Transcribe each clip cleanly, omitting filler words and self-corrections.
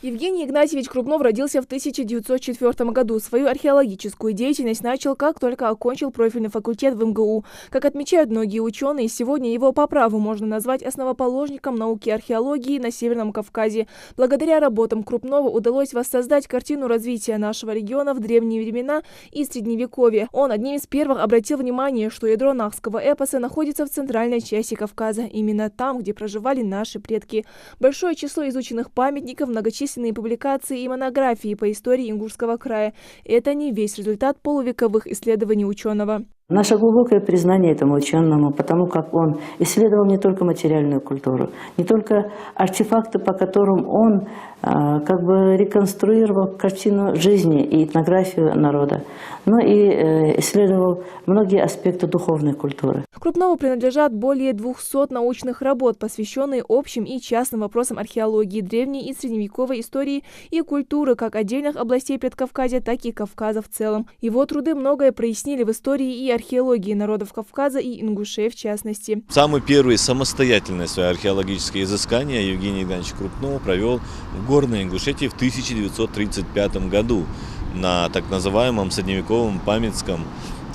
Евгений Игнатьевич Крупнов родился в 1904 году. Свою археологическую деятельность начал, как только окончил профильный факультет в МГУ. Как отмечают многие ученые, сегодня его по праву можно назвать основоположником науки археологии на Северном Кавказе. Благодаря работам Крупнова удалось воссоздать картину развития нашего региона в древние времена и Средневековье. Он одним из первых обратил внимание, что ядро нахского эпоса находится в центральной части Кавказа, именно там, где проживали наши предки. Большое число изученных памятников, многочисленные публикации и монографии по истории Ингушского края. Это не весь результат полувековых исследований ученого. Наше глубокое признание этому ученому, потому как он исследовал не только материальную культуру, не только артефакты, по которым он реконструировал картину жизни и этнографию народа, но и исследовал многие аспекты духовной культуры. Крупнову принадлежат более 200 научных работ, посвященные общим и частным вопросам археологии, древней и средневековой истории и культуры как отдельных областей Предкавказья, так и Кавказа в целом. Его труды многое прояснили в истории и археологии народов Кавказа и ингушей в частности. Самые первые самостоятельные свои археологические изыскания Евгений Игнатьевич Крупнов провел в Горной Ингушетии в 1935 году на так называемом средневековом памятском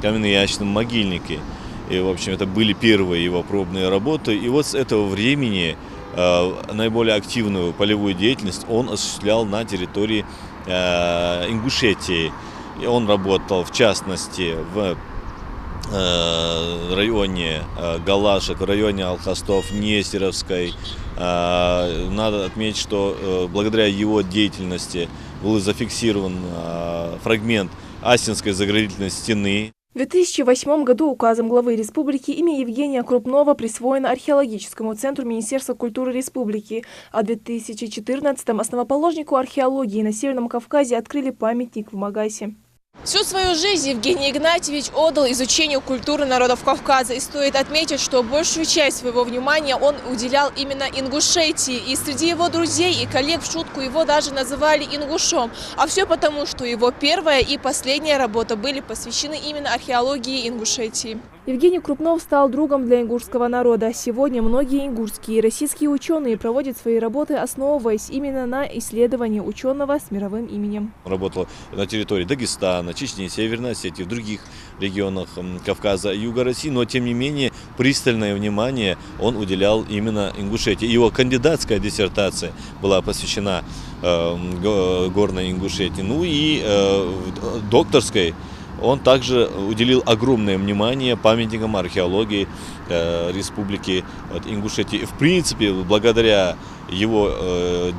каменно-ящичном могильнике. И, в общем, это были первые его пробные работы. И вот с этого времени наиболее активную полевую деятельность он осуществлял на территории Ингушетии. И он работал, в частности, в районе Галашек, в районе Алхастов, Нестеровской. Надо отметить, что благодаря его деятельности был зафиксирован фрагмент Астинской заградительной стены. В 2008 году указом главы республики имя Евгения Крупнова присвоено археологическому центру Министерства культуры республики, а в 2014 основоположнику археологии на Северном Кавказе открыли памятник в Магасе. Всю свою жизнь Евгений Игнатьевич отдал изучению культуры народов Кавказа. И стоит отметить, что большую часть своего внимания он уделял именно Ингушетии. И среди его друзей и коллег в шутку его даже называли ингушом. А все потому, что его первая и последняя работа были посвящены именно археологии Ингушетии. Евгений Крупнов стал другом для ингушского народа. Сегодня многие ингушские и российские ученые проводят свои работы, основываясь именно на исследовании ученого с мировым именем. Работал на территории Дагестана, Чечни, Северной Осетии, в других регионах Кавказа и Юга России, но тем не менее пристальное внимание он уделял именно Ингушетии. Его кандидатская диссертация была посвящена Горной Ингушетии, ну и докторской. Он также уделил огромное внимание памятникам археологии Республики Ингушетии. В принципе, благодаря его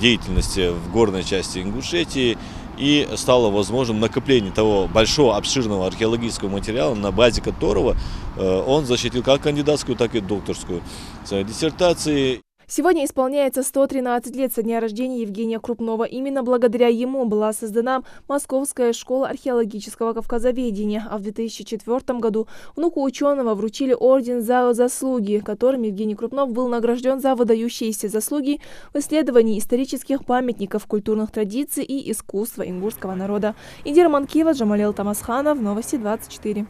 деятельности в горной части Ингушетии и стало возможным накопление того большого обширного археологического материала, на базе которого он защитил как кандидатскую, так и докторскую диссертации. Сегодня исполняется 113 лет со дня рождения Евгения Крупнова. Именно благодаря ему была создана Московская школа археологического кавказоведения, а в 2004 году внуку ученого вручили орден за заслуги, которым Евгений Крупнов был награжден за выдающиеся заслуги в исследовании исторических памятников, культурных традиций и искусства ингушского народа. Индира Манкива, Джамалел Тамасханов, Новости 24.